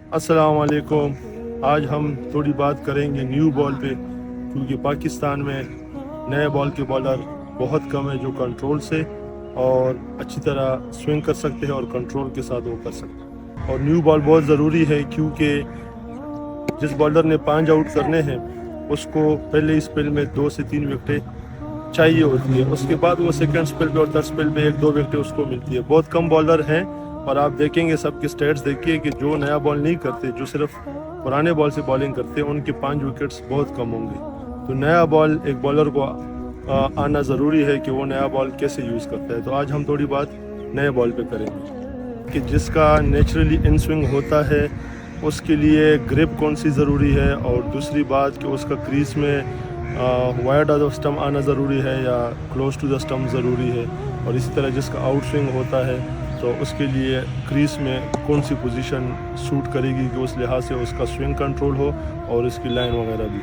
अस्सलाम वालेकुम। आज हम थोड़ी बात करेंगे न्यू बॉल पे, क्योंकि पाकिस्तान में नए बॉल के बॉलर बहुत कम है जो कंट्रोल से और अच्छी तरह स्विंग कर सकते हैं और कंट्रोल के साथ वो कर सकते हैं। और न्यू बॉल बहुत ज़रूरी है, क्योंकि जिस बॉलर ने 5 आउट करने हैं उसको पहले ही स्पेल में 2 से 3 विकेटें चाहिए होती है। उसके बाद वो सेकंड स्पेल पे और थर्ड स्पेल पे 1-2 विकेटें उसको मिलती है। बहुत कम बॉलर हैं, और आप देखेंगे सबके स्टेट्स देखिए कि जो नया बॉल नहीं करते, जो सिर्फ पुराने बॉल से बॉलिंग करते हैं, उनके 5 विकेट्स बहुत कम होंगे। तो नया बॉल एक बॉलर को आना ज़रूरी है कि वो नया बॉल कैसे यूज़ करता है। तो आज हम थोड़ी बात नए बॉल पे करेंगे कि जिसका नेचुरली इन स्विंग होता है उसके लिए ग्रिप कौन सी ज़रूरी है, और दूसरी बात कि उसका क्रीज में वाइड ऑफ द स्टम्प आना ज़रूरी है या क्लोज टू द स्टम्प ज़रूरी है। और इसी तरह जिसका आउट स्विंग होता है तो उसके लिए क्रीज में कौन सी पोजीशन सूट करेगी कि उस लिहाज से उसका स्विंग कंट्रोल हो और इसकी लाइन वगैरह भी।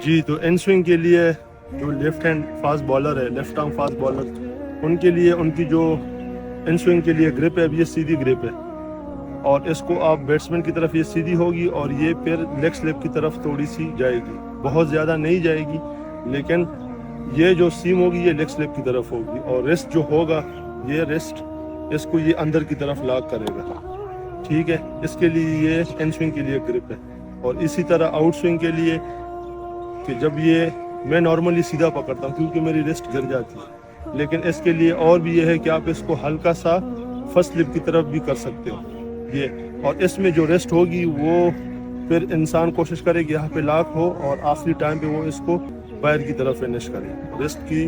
जी, तो इन स्विंग के लिए जो लेफ्ट हैंड फास्ट बॉलर है, लेफ्ट आर्म फास्ट बॉलर, उनके लिए उनकी जो इन स्विंग के लिए ग्रिप है ये सीधी ग्रिप है, और इसको आप बैट्समैन की तरफ ये सीधी होगी और ये फिर लेग स्लिप की तरफ थोड़ी सी जाएगी, बहुत ज़्यादा नहीं जाएगी, लेकिन ये जो सीम होगी ये लेग स्लिप की तरफ होगी। और रिस्ट जो होगा, ये रिस्ट इसको ये अंदर की तरफ लॉक करेगा, ठीक है। इसके लिए ये इन स्विंग के लिए ग्रिप है। और इसी तरह आउट स्विंग के लिए कि जब ये मैं नॉर्मली सीधा पकड़ता हूँ क्योंकि मेरी रिस्ट गिर जाती है, लेकिन इसके लिए और भी ये है कि आप इसको हल्का सा फर्स्ट स्लिप की तरफ भी कर सकते हो ये। और इसमें जो रेस्ट होगी वो फिर इंसान कोशिश करे कि यहाँ पे लॉक हो और आखिरी टाइम पे वो इसको बाहर की तरफ फिनिश करे। रेस्ट की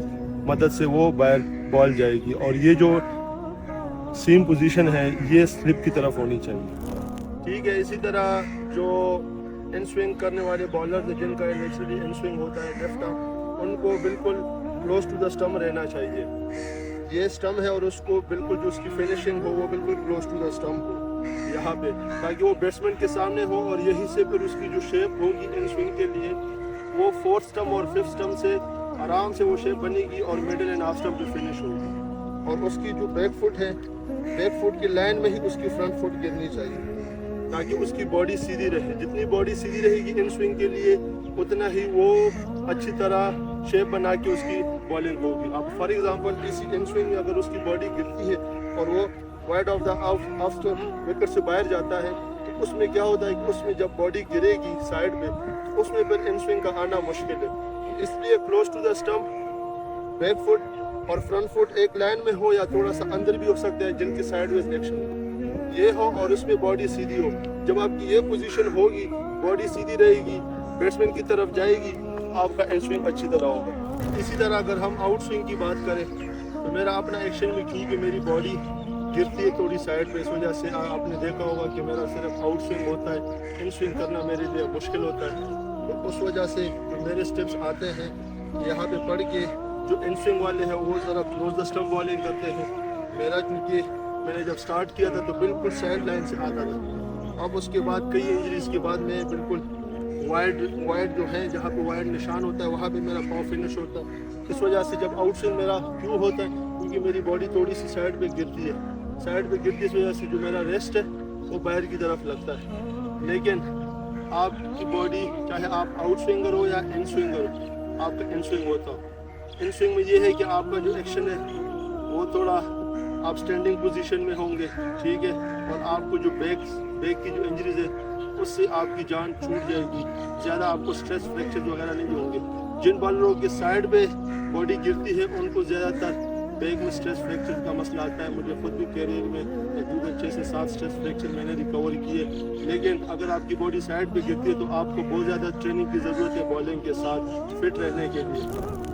मदद से वो बाहर बॉल जाएगी, और ये जो सीम पोजीशन है ये स्लिप की तरफ होनी चाहिए, ठीक है। इसी तरह जो इन स्विंग करने वाले बॉलर हैं जिनका नेचुरली इन स्विंग होता है लेफ्ट आर्म, उनको बिल्कुल क्लोज टू द स्टम्प रहना चाहिए। ये स्टम्प है और उसको बिल्कुल जो उसकी फिनिशिंग हो वो बिल्कुल क्लोज टू द स्टम्प हो यहाँ पे, ताकि वो बैट्समैन के सामने हो, और यहीं से फिर उसकी जो शेप होगी इन स्विंग के लिए वो 4th स्टम्प और 5th स्टम्प से आराम से वो शेप बनेगी और मिडिल एंड हाफ स्टम्प पे फिनिश होगी। और उसकी जो बैक फुट है, बैक फुट की लाइन में ही उसकी फ्रंट फुट गिरनी चाहिए ताकि उसकी बॉडी सीधी रहे। जितनी बॉडी सीधी रहेगी इन स्विंग के लिए उतना ही वो अच्छी तरह शेप बना के उसकी बॉलिंग होगी। अब फॉर एग्जांपल इसी इन स्विंग में अगर उसकी बॉडी गिरती है और वो wide of the off stump wicket से बाहर जाता है, तो उसमें क्या होता है कि उसमें जब बॉडी गिरेगी साइड में, उसमें फिर इन स्विंग का आना मुश्किल है। इसलिए close to the stump back foot और फ्रंट फुट एक लाइन में हो या थोड़ा सा अंदर भी हो सकता है, जिनकी साइडवेज एक्शन ये हो और उसमें बॉडी सीधी हो। जब आपकी ये पोजीशन होगी, बॉडी सीधी रहेगी, बैट्समैन की तरफ जाएगी, आपका इन स्विंग अच्छी तरह होगा। इसी तरह अगर हम आउट स्विंग की बात करें तो मेरा अपना एक्शन में, क्योंकि मेरी बॉडी गिरती है थोड़ी साइड पे, इस वजह से आपने देखा होगा कि मेरा सिर्फ आउट स्विंग होता है, इन स्विंग करना मेरे लिए मुश्किल होता है। तो उस वजह से मेरे स्टेप्स आते हैं यहाँ पे पढ़ के, जो इन स्विंग वाले हैं वो ज़रा क्लोज द स्टम्प बॉलिंग करते हैं। मेरा क्योंकि मैंने जब स्टार्ट किया था तो बिल्कुल साइड लाइन से आता था, अब उसके बाद कई इंजरीज के बाद मैं बिल्कुल वाइड जो है जहाँ पे वाइड निशान होता है वहाँ पे मेरा पाँव फिनिश होता है। इस वजह से जब आउट स्विंग मेरा क्यों होता है, क्योंकि मेरी बॉडी थोड़ी सी साइड पे गिरती है, साइड पे गिरती, इस वजह से जो मेरा रेस्ट है वो बाहर की तरफ लगता है। लेकिन आपकी बॉडी चाहे आप आउट स्विंगर हो या इन स्विंगर हो, आपका इन स्विंग होता हो। इन स्विंग में ये है कि आपका जो एक्शन है वो थोड़ा आप स्टैंडिंग पोजीशन में होंगे, ठीक है, और आपको जो बैक की जो इंजरीज है उससे आपकी जान छूट जाएगी, ज़्यादा आपको स्ट्रेस फ्रैक्चर वगैरह नहीं होंगे। जिन बॉलरों के साइड पे बॉडी गिरती है उनको ज़्यादातर बैक में स्ट्रेस फ्रैक्चर का मसला आता है। मुझे खुद भी कैरियर में तकरीबन 6 से 7 स्ट्रेस फ्रैक्चर मैंने रिकवर किए। लेकिन अगर आपकी बॉडी साइड पे गिरती है तो आपको बहुत ज़्यादा ट्रेनिंग की ज़रूरत है बॉलिंग के साथ फिट रहने के लिए।